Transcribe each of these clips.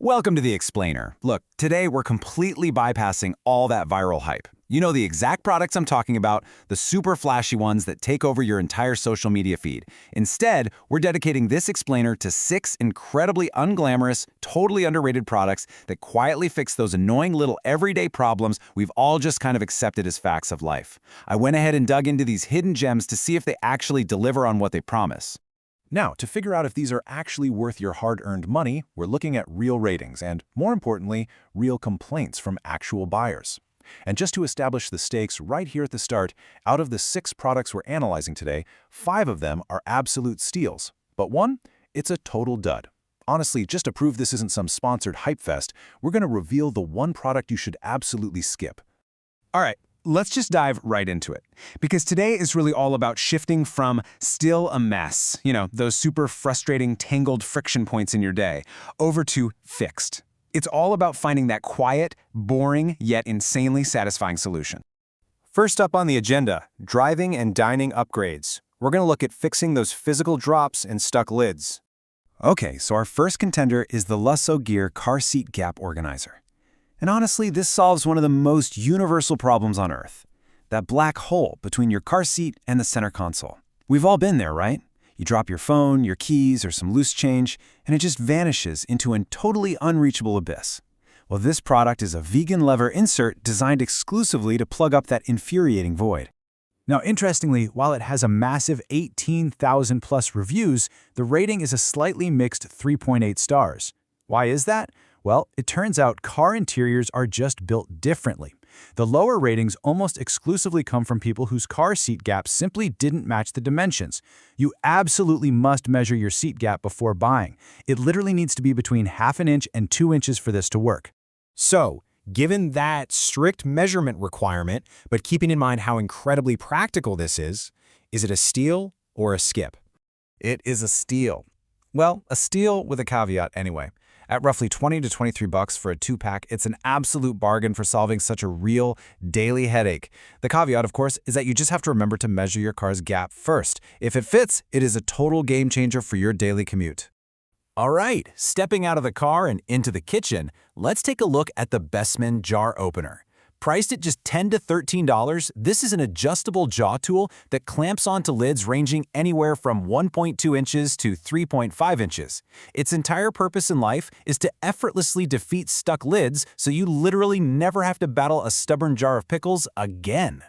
Welcome to The Explainer. Look, today we're completely bypassing all that viral hype. You know the exact products I'm talking about, the super flashy ones that take over your entire social media feed. Instead, we're dedicating this explainer to 6 incredibly unglamorous, totally underrated products that quietly fix those annoying little everyday problems we've all just kind of accepted as facts of life. I went ahead and dug into these hidden gems to see if they actually deliver on what they promise. Now, to figure out if these are actually worth your hard-earned money, we're looking at real ratings and, more importantly, real complaints from actual buyers. And just to establish the stakes right here at the start, out of the 6 products we're analyzing today, 5 of them are absolute steals. But one, it's a total dud. Honestly, just to prove this isn't some sponsored hype fest, we're going to reveal the one product you should absolutely skip. All right, let's just dive right into it. Because today is really all about shifting from still a mess, those super frustrating, tangled friction points in your day, over to fixed. It's all about finding that quiet, boring, yet insanely satisfying solution. First up on the agenda, driving and dining upgrades. We're going to look at fixing those physical drops and stuck lids. Okay, so our first contender is the Lusso Gear Car Seat Gap Organizer. And honestly, this solves one of the most universal problems on Earth. That black hole between your car seat and the center console. We've all been there, right? You drop your phone, your keys, or some loose change, and it just vanishes into a totally unreachable abyss. Well, this product is a vegan lever insert designed exclusively to plug up that infuriating void. Now, interestingly, while it has a massive 18,000 plus reviews, the rating is a slightly mixed 3.8 stars. Why is that? Well, it turns out car interiors are just built differently. The lower ratings almost exclusively come from people whose car seat gaps simply didn't match the dimensions. You absolutely must measure your seat gap before buying. It literally needs to be between 1/2 inch and 2 inches for this to work. So, given that strict measurement requirement, but keeping in mind how incredibly practical this is it a steal or a skip? It is a steal. Well, a steal with a caveat anyway. At roughly $20 to $23 for a 2-pack, it's an absolute bargain for solving such a real, daily headache. The caveat, of course, is that you just have to remember to measure your car's gap first. If it fits, it is a total game changer for your daily commute. All right, stepping out of the car and into the kitchen, let's take a look at the Bessman Jar Opener. Priced at just $10 to $13, this is an adjustable jaw tool that clamps onto lids ranging anywhere from 1.2 inches to 3.5 inches. Its entire purpose in life is to effortlessly defeat stuck lids so you literally never have to battle a stubborn jar of pickles again.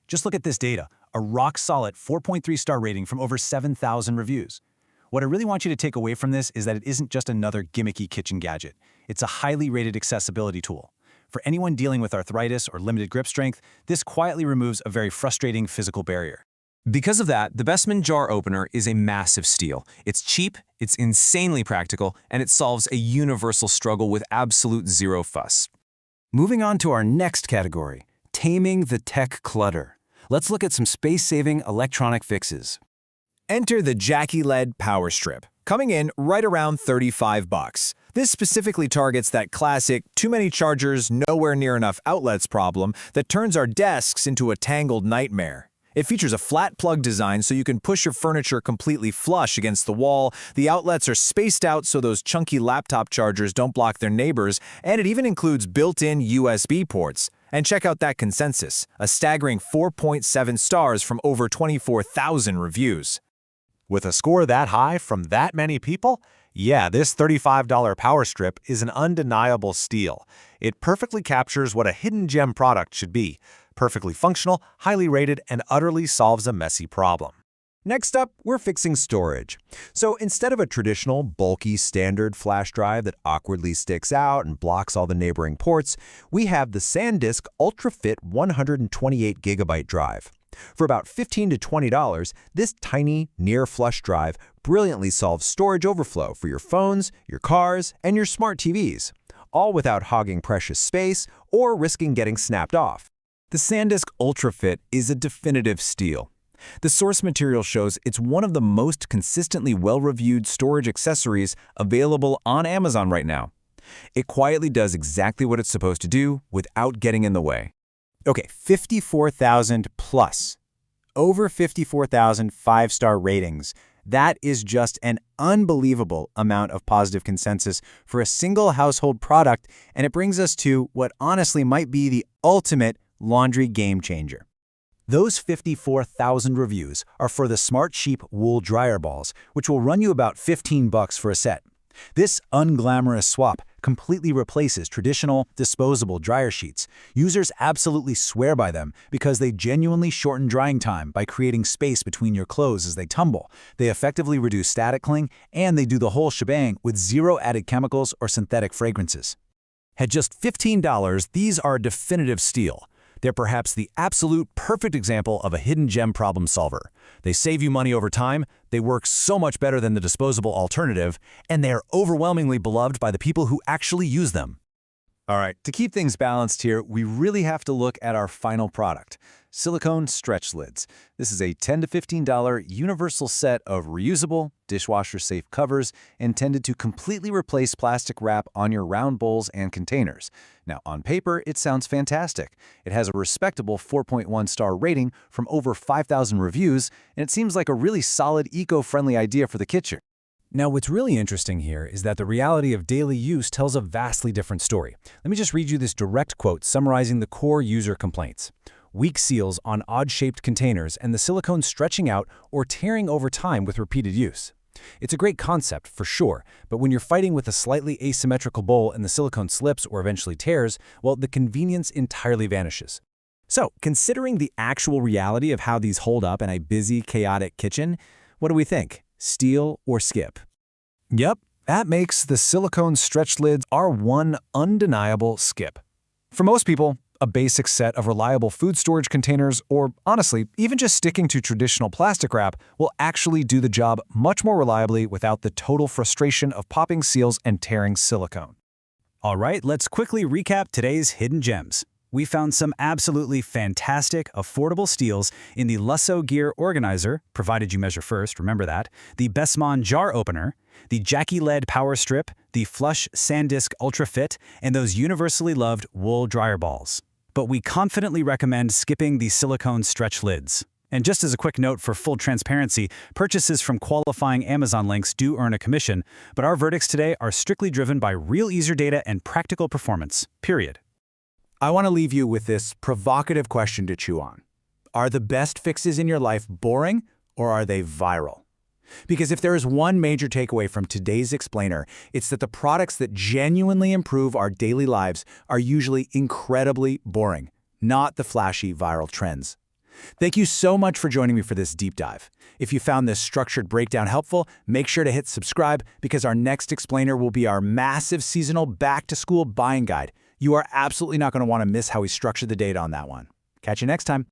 Just look at this data, a rock-solid 4.3-star rating from over 7,000 reviews. What I really want you to take away from this is that it isn't just another gimmicky kitchen gadget. It's a highly rated accessibility tool. For anyone dealing with arthritis or limited grip strength, this quietly removes a very frustrating physical barrier. Because of that, the Bessman Jar Opener is a massive steal. It's cheap, it's insanely practical, and it solves a universal struggle with absolute zero fuss. Moving on to our next category, taming the tech clutter. Let's look at some space-saving electronic fixes. Enter the Jackie LED Power Strip, coming in right around $35. This specifically targets that classic too many chargers, nowhere near enough outlets problem that turns our desks into a tangled nightmare. It features a flat plug design so you can push your furniture completely flush against the wall, the outlets are spaced out so those chunky laptop chargers don't block their neighbors, and it even includes built-in USB ports. And check out that consensus, a staggering 4.7 stars from over 24,000 reviews. With a score that high from that many people? Yeah, this $35 power strip is an undeniable steal. It perfectly captures what a hidden gem product should be. Perfectly functional, highly rated, and utterly solves a messy problem. Next up, we're fixing storage. So instead of a traditional, bulky, standard flash drive that awkwardly sticks out and blocks all the neighboring ports, we have the SanDisk UltraFit 128GB drive. For about $15 to $20, this tiny, near-flush drive brilliantly solves storage overflow for your phones, your cars, and your smart TVs, all without hogging precious space or risking getting snapped off. The SanDisk UltraFit is a definitive steal. The source material shows it's one of the most consistently well-reviewed storage accessories available on Amazon right now. It quietly does exactly what it's supposed to do without getting in the way. Okay, 54,000 plus. Over 54,000 5-star ratings. That is just an unbelievable amount of positive consensus for a single household product, and it brings us to what honestly might be the ultimate laundry game changer. Those 54,000 reviews are for the Smart Sheep wool dryer balls, which will run you about $15 for a set. This unglamorous swap completely replaces traditional, disposable dryer sheets. Users absolutely swear by them because they genuinely shorten drying time by creating space between your clothes as they tumble. They effectively reduce static cling, and they do the whole shebang with zero added chemicals or synthetic fragrances. At just $15, these are a definitive steal. They're perhaps the absolute perfect example of a hidden gem problem solver. They save you money over time, they work so much better than the disposable alternative, and they are overwhelmingly beloved by the people who actually use them. All right, to keep things balanced here, we really have to look at our final product, silicone stretch lids. This is a $10 to $15 universal set of reusable, dishwasher-safe covers intended to completely replace plastic wrap on your round bowls and containers. Now, on paper, it sounds fantastic. It has a respectable 4.1-star rating from over 5,000 reviews, and it seems like a really solid, eco-friendly idea for the kitchen. Now, what's really interesting here is that the reality of daily use tells a vastly different story. Let me just read you this direct quote summarizing the core user complaints. Weak seals on odd-shaped containers and the silicone stretching out or tearing over time with repeated use. It's a great concept, for sure, but when you're fighting with a slightly asymmetrical bowl and the silicone slips or eventually tears, well, the convenience entirely vanishes. So, considering the actual reality of how these hold up in a busy, chaotic kitchen, what do we think? Steal or skip? Yep, that makes the silicone stretch lids our one undeniable skip. For most people, a basic set of reliable food storage containers, or honestly, even just sticking to traditional plastic wrap, will actually do the job much more reliably without the total frustration of popping seals and tearing silicone. All right, let's quickly recap today's hidden gems. We found some absolutely fantastic, affordable steals in the Lusso Gear Organizer, provided you measure first, remember that, the Bessman Jar Opener, the Jackie LED Power Strip, the Flush SanDisk Ultra Fit, and those universally loved wool dryer balls. But we confidently recommend skipping the silicone stretch lids. And just as a quick note for full transparency, purchases from qualifying Amazon links do earn a commission, but our verdicts today are strictly driven by real user data and practical performance, period. I want to leave you with this provocative question to chew on. Are the best fixes in your life boring, or are they viral? Because if there is one major takeaway from today's explainer, it's that the products that genuinely improve our daily lives are usually incredibly boring, not the flashy viral trends. Thank you so much for joining me for this deep dive. If you found this structured breakdown helpful, make sure to hit subscribe because our next explainer will be our massive seasonal back-to-school buying guide. You are absolutely not going to want to miss how we structure the data on that one. Catch you next time.